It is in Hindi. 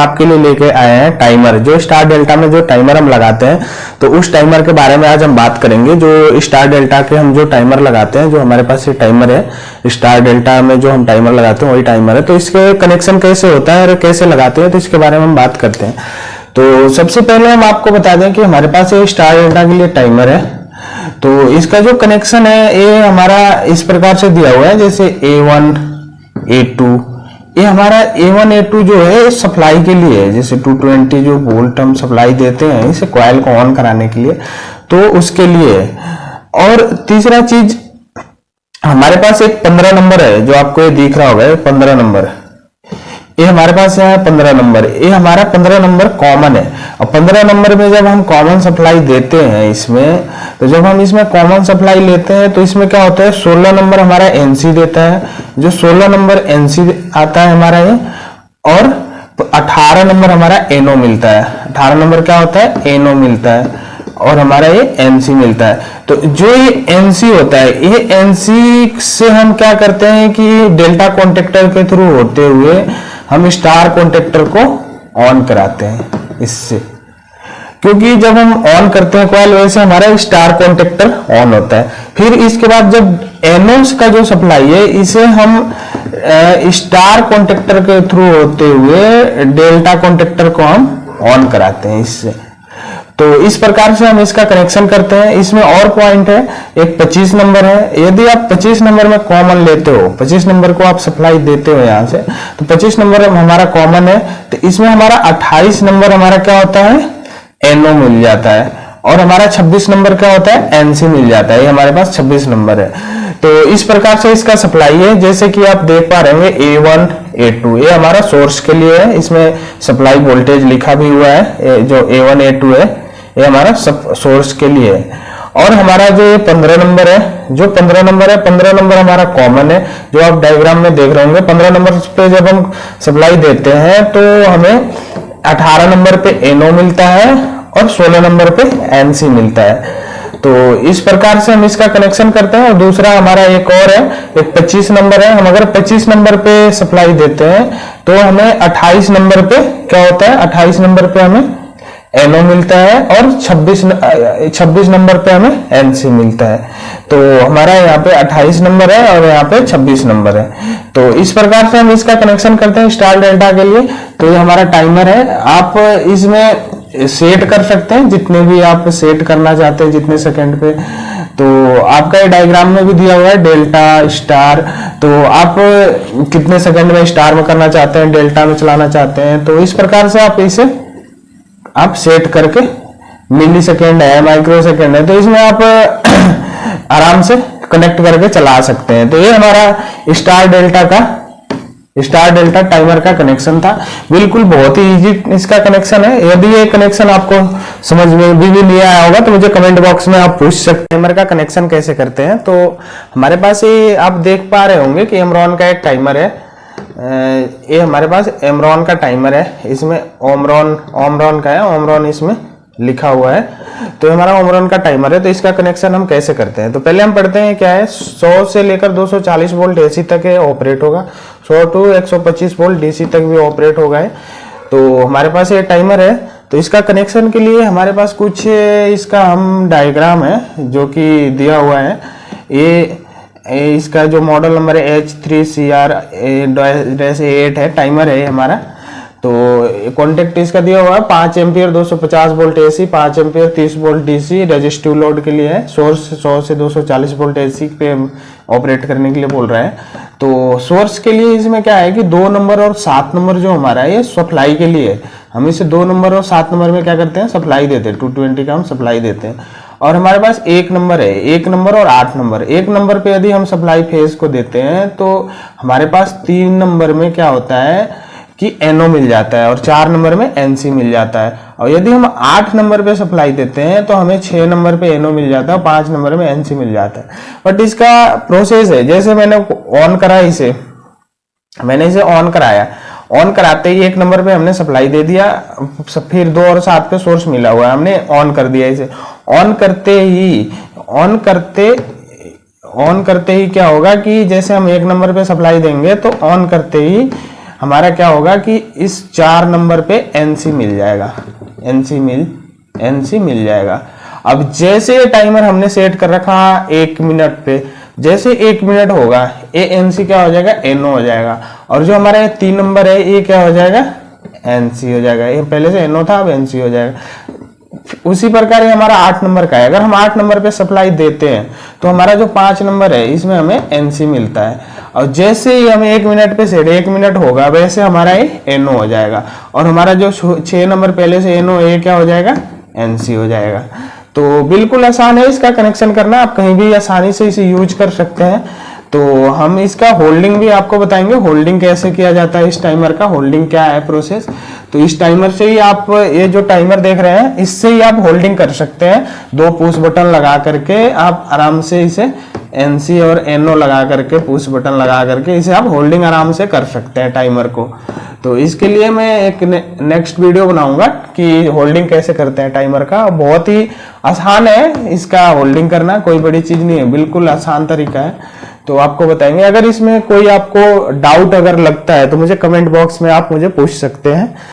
आपके लिए लेके आए हैं टाइमर। जो स्टार डेल्टा में जो टाइमर हम लगाते हैं, तो उस टाइमर के बारे में आज हम बात करेंगे। जो स्टार डेल्टा के हम जो टाइमर लगाते हैं, जो हमारे पास ये टाइमर है, स्टार डेल्टा में जो हम टाइमर लगाते हैं वही टाइमर है। तो इसके कनेक्शन कैसे होता है और कैसे लगाते हैं, तो इसके बारे में हम बात करते हैं। तो सबसे पहले हम आपको बता दें कि हमारे पास ये स्टार डेल्टा के लिए टाइमर है। तो इसका जो कनेक्शन है ये हमारा इस प्रकार से दिया हुआ है, जैसे A1 A2। ये हमारा A1 A2 जो है सप्लाई के लिए है, जैसे 220 जो वोल्ट हम सप्लाई देते हैं इसे कॉइल को ऑन कराने के लिए, तो उसके लिए। और तीसरा चीज हमारे पास एक 15 नंबर है, जो आपको ये दिख रहा होगा 15 नंबर, ये हमारे पास है 15 नंबर। ये हमारा 15 नंबर कॉमन है। और 15 नंबर में जब हम कॉमन सप्लाई देते हैं इसमें, तो जब हम इसमें कॉमन सप्लाई लेते हैं तो इसमें क्या होता है, 16 नंबर हमारा NC देता है, जो 16 नंबर NC आता है हमारा ये, और 18 नंबर हमारा NO मिलता है। 18 नंबर क्या होता है, NO मिलता है, और हमारा ये NC मिलता है। तो जो ये NC होता है, ये NC से हम क्या करते हैं कि डेल्टा कॉन्टेक्टर के थ्रू होते हुए हम स्टार कॉन्टेक्टर को ऑन कराते हैं इससे, क्योंकि जब हम ऑन करते हैं कॉइल, वैसे हमारा स्टार कॉन्टेक्टर ऑन होता है। फिर इसके बाद जब NO का जो सप्लाई है, इसे हम स्टार कॉन्टेक्टर के थ्रू होते हुए डेल्टा कॉन्टेक्टर को हम ऑन कराते हैं इससे। तो इस प्रकार से हम इसका कनेक्शन करते हैं। इसमें और पॉइंट है, एक 25 नंबर है। यदि आप 25 नंबर में कॉमन लेते हो, 25 नंबर को आप सप्लाई देते हो यहाँ से, तो 25 नंबर हमारा कॉमन है, तो इसमें हमारा 28 नंबर हमारा क्या होता है, NO मिल जाता है, और हमारा 26 नंबर क्या होता है, NC मिल जाता है। ये हमारे पास 26 नंबर है। तो इस प्रकार से इसका सप्लाई है। जैसे कि आप देख पा रहे होंगे A1 A2, ये हमारा सोर्स के लिए है, इसमें सप्लाई वोल्टेज लिखा भी हुआ है। जो A1 A2 है ये हमारा सोर्स के लिए है। और हमारा जो ये 15 नंबर है, जो 15 नंबर है, 15 नंबर हमारा कॉमन है, जो आप डायग्राम में देख रहे होंगे। 15 नंबर पे जब हम सप्लाई देते हैं तो हमें 18 नंबर पे NO मिलता है और 16 नंबर पे NC मिलता है। तो इस प्रकार से हम इसका कनेक्शन करते हैं। और दूसरा हमारा एक और है, एक 25 नंबर है। हम अगर 25 नंबर पे सप्लाई देते हैं तो हमें 28 नंबर पे क्या होता है, 28 नंबर पे हमें NO मिलता है, और 26 नंबर पे हमें NC मिलता है। तो हमारा यहाँ पे 28 नंबर है और यहाँ पे 26 नंबर है। तो इस प्रकार से हम इसका कनेक्शन करते हैं स्टार डेल्टा के लिए। तो ये हमारा टाइमर है। आप इसमें सेट कर सकते हैं जितने भी आप सेट करना चाहते हैं, जितने सेकंड पे। तो आपका ये डायग्राम में भी दिया हुआ है डेल्टा स्टार। तो आप कितने सेकंड में स्टार में करना चाहते हैं, डेल्टा में चलाना चाहते हैं, तो इस प्रकार से आप इसे आप सेट करके, मिली सेकेंड है, माइक्रो सेकेंड है, तो इसमें आप आराम से कनेक्ट करके चला सकते हैं। तो ये हमारा स्टार डेल्टा टाइमर का कनेक्शन था। बिल्कुल बहुत ही इजी इसका कनेक्शन है। यदि ये कनेक्शन आपको समझ में भी नहीं आया होगा तो मुझे कमेंट बॉक्स में आप पूछ सकते हैं। टाइमर का कनेक्शन कैसे करते हैं। तो हमारे पास ये आप देख पा रहे होंगे कि एमरॉन का एक टाइमर है। ये हमारे पास एमरॉन का टाइमर है। इसमें ओमरॉन का है, ओमरॉन इसमें लिखा हुआ है। तो हमारा ओमरॉन का टाइमर है। तो इसका कनेक्शन हम कैसे करते हैं, तो पहले हम पढ़ते हैं क्या है। 100 से लेकर 240 वोल्ट AC तक ऑपरेट होगा, 100 to 125 वोल्ट DC तक भी ऑपरेट होगा है। तो हमारे पास ये टाइमर है। तो इसका कनेक्शन के लिए हमारे पास कुछ इसका हम डायग्राम है जो कि दिया हुआ है। ये इसका जो मॉडल नंबर है H3CR-8 है, टाइमर है हमारा। तो कॉन्टेक्ट इसका दिया हुआ है 5 ampere 250 volt AC, 5 ampere 30 volt DC resistive load के लिए है। सोर्स 100 से 240 वोल्ट AC पे ऑपरेट करने के लिए बोल रहा है। तो सोर्स के लिए इसमें क्या है कि 2 नंबर और 7 नंबर जो हमारा है ये सप्लाई के लिए है। हम इसे 2 नंबर और 7 नंबर में क्या करते हैं, सप्लाई देते हैं। 220 का हम सप्लाई देते हैं। और हमारे पास 1 नंबर है, 1 नंबर और 8 नंबर। 1 नंबर पे यदि हम सप्लाई फेज को देते हैं तो हमारे पास 3 नंबर में क्या होता है कि NO मिल जाता है, और 4 नंबर में NC मिल जाता है। और यदि हम 8 नंबर पे सप्लाई देते हैं तो हमें 6 नंबर पे NO मिल जाता है और 5 नंबर में NC मिल जाता है। बट इसका प्रोसेस है, जैसे मैंने ऑन करा इसे, मैंने इसे ऑन कराया, ऑन कराते ही 1 नंबर पे हमने सप्लाई दे दिया, फिर 2 और 7 पे सोर्स मिला हुआ है, हमने ऑन कर दिया इसे। ऑन करते ही क्या होगा कि जैसे हम 1 नंबर पे सप्लाई देंगे तो ऑन करते ही हमारा क्या होगा कि इस 4 नंबर पे एनसी मिल जाएगा, एनसी मिल जाएगा। अब जैसे ये टाइमर हमने सेट कर रखा 1 मिनट पे, जैसे 1 मिनट होगा ये एनसी क्या हो जाएगा, एनओ हो जाएगा। और जो हमारा 3 नंबर है ये क्या हो जाएगा, एनसी हो जाएगा। ये पहले से एनओ था, अब एनसी हो जाएगा। उसी प्रकार ये हमारा 8 नंबर का है। अगर हम 8 नंबर पे सप्लाई देते हैं तो हमारा जो 5 नंबर है इसमें हमें एनसी मिलता है। और जैसे ही हमें 1 मिनट पे सेट 1 मिनट होगा वैसे हमारा ये एनओ हो जाएगा। और हमारा जो 6 नंबर पहले से एनओ ये क्या हो जाएगा, एनसी हो जाएगा। तो बिल्कुल आसान है इसका कनेक्शन करना, आप कहीं भी आसानी से इसे यूज कर सकते हैं। तो हम इसका होल्डिंग भी आपको बताएंगे, होल्डिंग कैसे किया जाता है, इस टाइमर का होल्डिंग क्या है प्रोसेस। तो इस टाइमर से ही आप ये जो टाइमर देख रहे हैं इससे ही आप होल्डिंग कर सकते हैं। 2 पुश बटन लगा करके आप आराम से इसे एनसी और एनओ लगा करके, पुश बटन लगा करके इसे आप होल्डिंग आराम से कर सकते हैं टाइमर को। तो इसके लिए मैं एक नेक्स्ट वीडियो बनाऊंगा कि होल्डिंग कैसे करते हैं टाइमर का। बहुत ही आसान है इसका होल्डिंग करना, कोई बड़ी चीज नहीं है, बिल्कुल आसान तरीका है। तो आपको बताएंगे। अगर इसमें कोई आपको डाउट अगर लगता है तो मुझे कमेंट बॉक्स में आप मुझे पूछ सकते हैं।